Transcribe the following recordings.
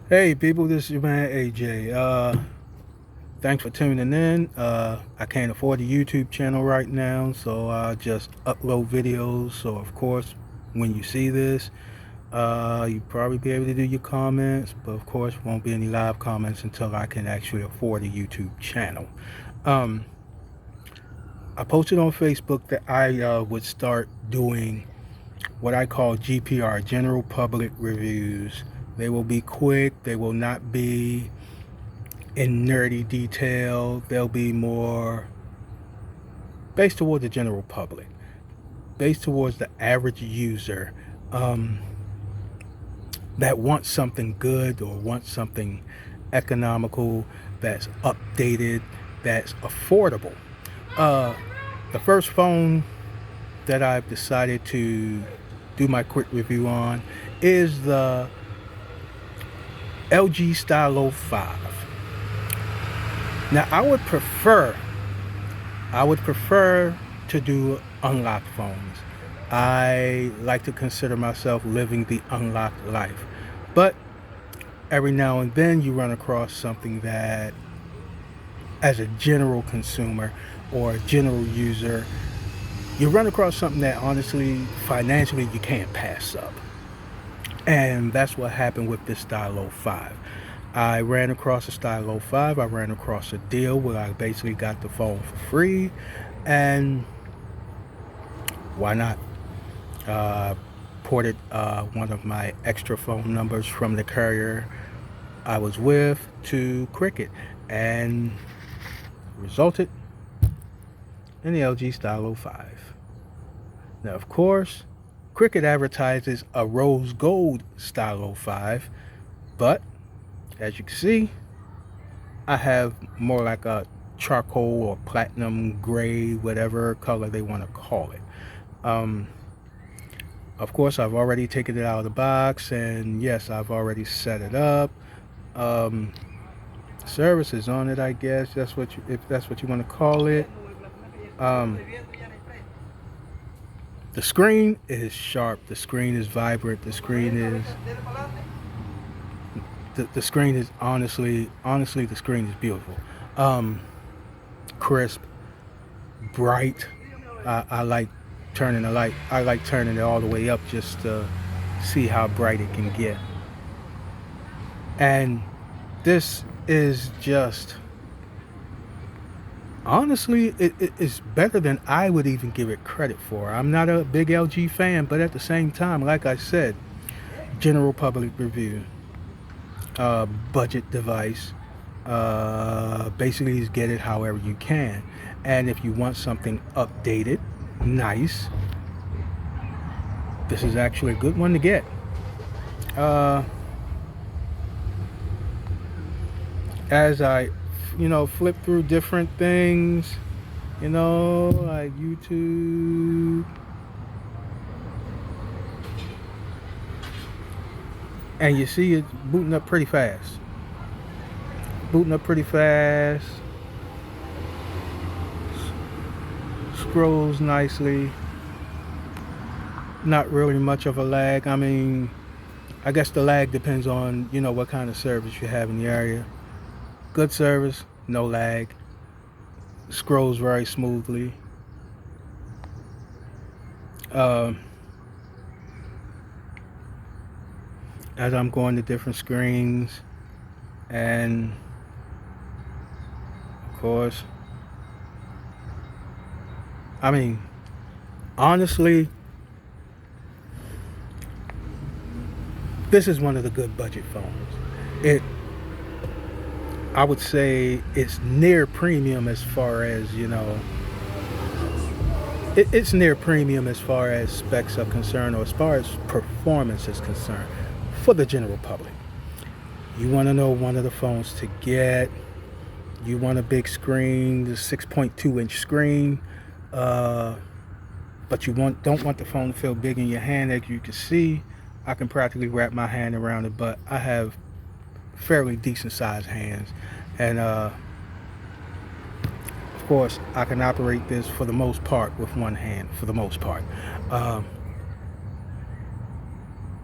Hey people, this is your man AJ. Thanks for tuning in. I can't afford a YouTube channel right now, so I just upload videos. So of course, when you see this, you probably be able to do your comments, but of course, won't be any live comments until I can actually afford a YouTube channel. Um, I posted on Facebook that I would start doing what I call G.P.R, General Public Reviews. They will be quick. They will not be in nerdy detail. They'll be more based towards the general public, based towards the average user um, that wants something good or wants something economical, that's updated, that's affordable. Uh, the first phone that I've decided to do my quick review on is the LG Stylo 5. Now I would prefer to do unlocked phones. I like to consider myself living the unlocked life. But every now and then you run across something that, as a general consumer or a general user, you run across something that honestly, financially, you can't pass up. And that's what happened with this Stylo 5. I ran across a Stylo 5. I ran across a deal where I basically got the phone for free. And why not? Uh, Ported one of my extra phone numbers from the carrier I was with to Cricket, and resulted in the LG Stylo 5. Now, of course, Cricket advertises a rose gold Stylo 5, but as you can see, I have more like a charcoal or platinum gray, whatever color they want to call it. Um, Of course, I've already taken it out of the box, and yes, I've already set it up. Um, Service is on it, I guess. If that's what you want to call it. Um, the screen is sharp. The screen is vibrant. The screen is honestly, the screen is beautiful. Um, Crisp, bright. I like turning the light. I like turning it all the way up just to see how bright it can get. And this is just, honestly, it's better than I would even give it credit for. I'm not a big LG fan, but at the same time, like I said, general public review, budget device. Basically, is get it however you can. And if you want something updated, nice, this is actually a good one to get. Uh, as I, flip through different things, like YouTube, and you see it booting up pretty fast. Booting up pretty fast, scrolls nicely, not really much of a lag. I mean, I guess the lag depends on, what kind of service you have in the area. Good service, no lag, scrolls very smoothly. Um, as I'm going to different screens, and of course, I mean, honestly, this is one of the good budget phones. It, I would say, it's near premium as far as, it's near premium as far as specs are concerned, or as far as performance is concerned, for the general public. You want to know one of the phones to get. You want a big screen, the 6.2-inch screen, but you don't want the phone to feel big in your hand. As you can see, I can practically wrap my hand around it, but I have fairly decent sized hands, and of course I can operate this for the most part with one hand, for the most part.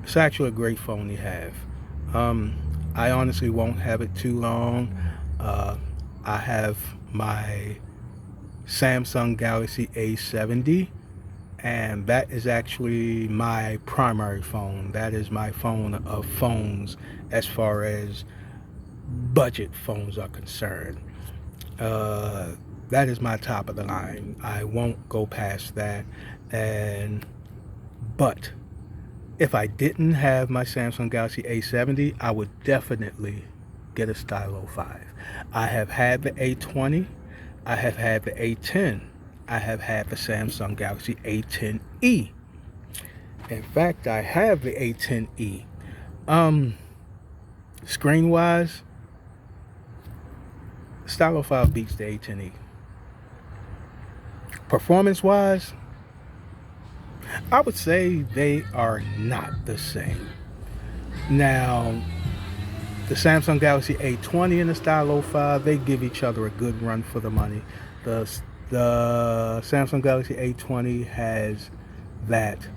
It's actually a great phone to have. I honestly won't have it too long. Uh, I have my Samsung Galaxy A70, and that is actually my primary phone. That is my phone of phones as far as budget phones are concerned. Uh, that is my top of the line. I won't go past that. And but if I didn't have my Samsung Galaxy A70, I would definitely get a Stylo 5. I have had the A20, I have had the A10, I have had the Samsung Galaxy A10e. In fact, I have the A10e. Screen wise, Stylo 5 beats the A10e. Performance wise, I would say they are not the same. Now, the Samsung Galaxy A20 and the Stylo 5, they give each other a good run for the money. The Samsung Galaxy A20 has that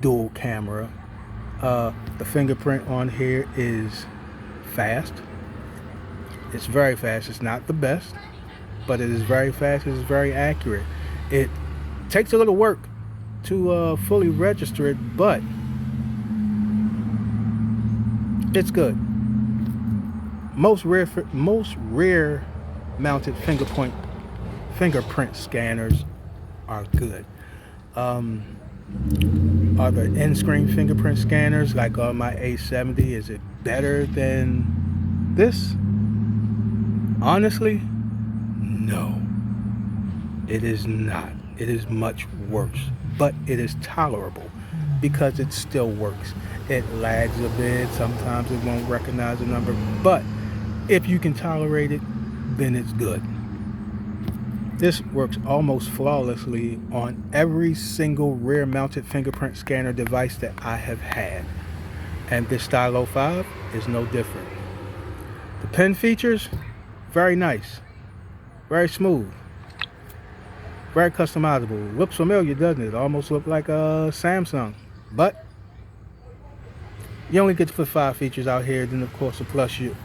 dual camera. The fingerprint on here is fast. It's very fast. It's not the best, but it is very fast. It is very accurate. It takes a little work to fully register it, but it's good. Most rear mounted fingerprint scanners are good. Are the in-screen fingerprint scanners like on my A70, is it better than this? Honestly, no. It is not. It is much worse, but it is tolerable because it still works. It lags a bit. Sometimes it won't recognize the number, but if you can tolerate it, then it's good. This works almost flawlessly on every single rear-mounted fingerprint scanner device that I have had. And this Stylo 5 is no different. The pen features, very nice. Very smooth. Very customizable. Looks familiar, doesn't it? Almost look like a Samsung. But you only get the 5 features out here. Then, of course, plus your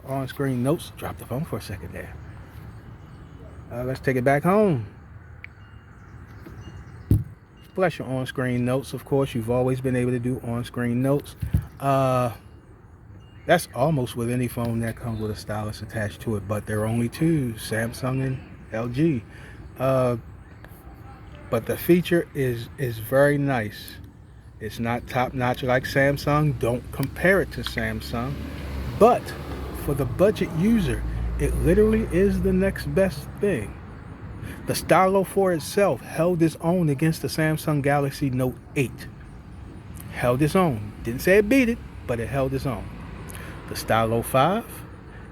on-screen notes. Drop the phone for a second there. Let's take it back home. Plus your on-screen notes, of course. You've always been able to do on-screen notes. That's almost with any phone that comes with a stylus attached to it, but there are only two, Samsung and LG. But the feature is very nice. It's not top-notch like Samsung. Don't compare it to Samsung. But for the budget user, it literally is the next best thing. The Stylo 4 itself held its own against the Samsung Galaxy Note 8. Held its own. Didn't say it beat it, but it held its own. The Stylo 5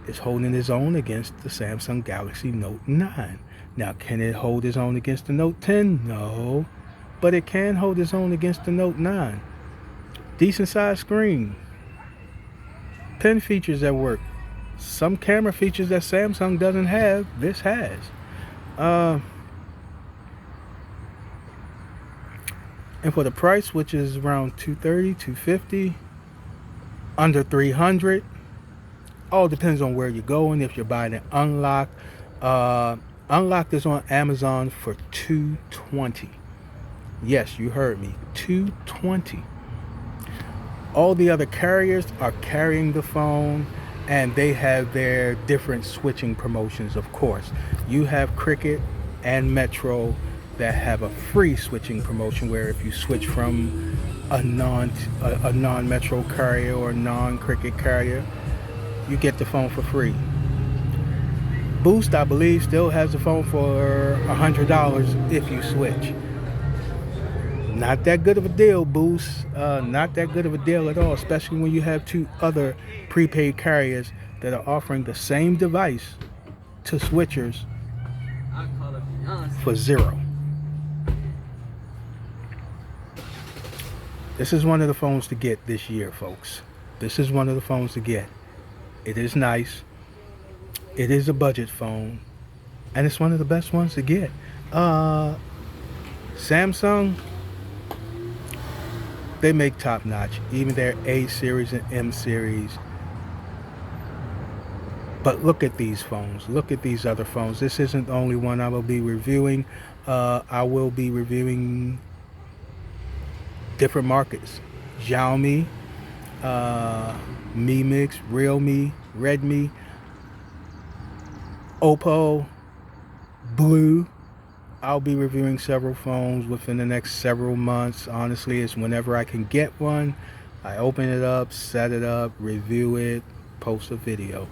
is holding its own against the Samsung Galaxy Note 9. Now, can it hold its own against the Note 10? No. But it can hold its own against the Note 9. Decent sized screen. Pen features that work. Some camera features that Samsung doesn't have, this has. And for the price, which is around $230, $250, under $300, all depends on where you're going. If you're buying it unlocked, unlocked is on Amazon for $220. Yes, you heard me, $220. All the other carriers are carrying the phone, and they have their different switching promotions, of course. You have Cricket and Metro that have a free switching promotion where if you switch from a non-Metro carrier or non-Cricket carrier, you get the phone for free. Boost, I believe, still has the phone for $100 if you switch. Not that good of a deal, Boost. Not that good of a deal at all, especially when you have two other prepaid carriers that are offering the same device to switchers for $0. This is one of the phones to get this year, folks. This is one of the phones to get. It is nice. It is a budget phone. And it's one of the best ones to get. Samsung, They make top notch, even their A series and M series. But look at these phones. Look at these other phones. This isn't the only one I will be reviewing. I will be reviewing different markets. Xiaomi, Mi Mix, Realme, Redmi, Oppo, Blue. I'll be reviewing several phones within the next several months. Honestly, it's whenever I can get one. I open it up, set it up, review it, post a video.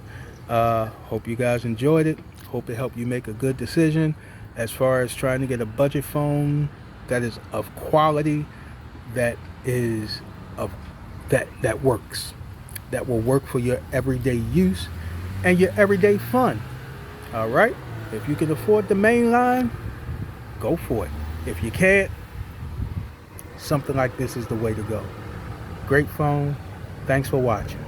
Hope you guys enjoyed it. Hope it helped you make a good decision as far as trying to get a budget phone that is of quality, that is of that works, that will work for your everyday use and your everyday fun. All right, if you can afford the main line, go for it. If you can't, something like this is the way to go. Great phone. Thanks for watching.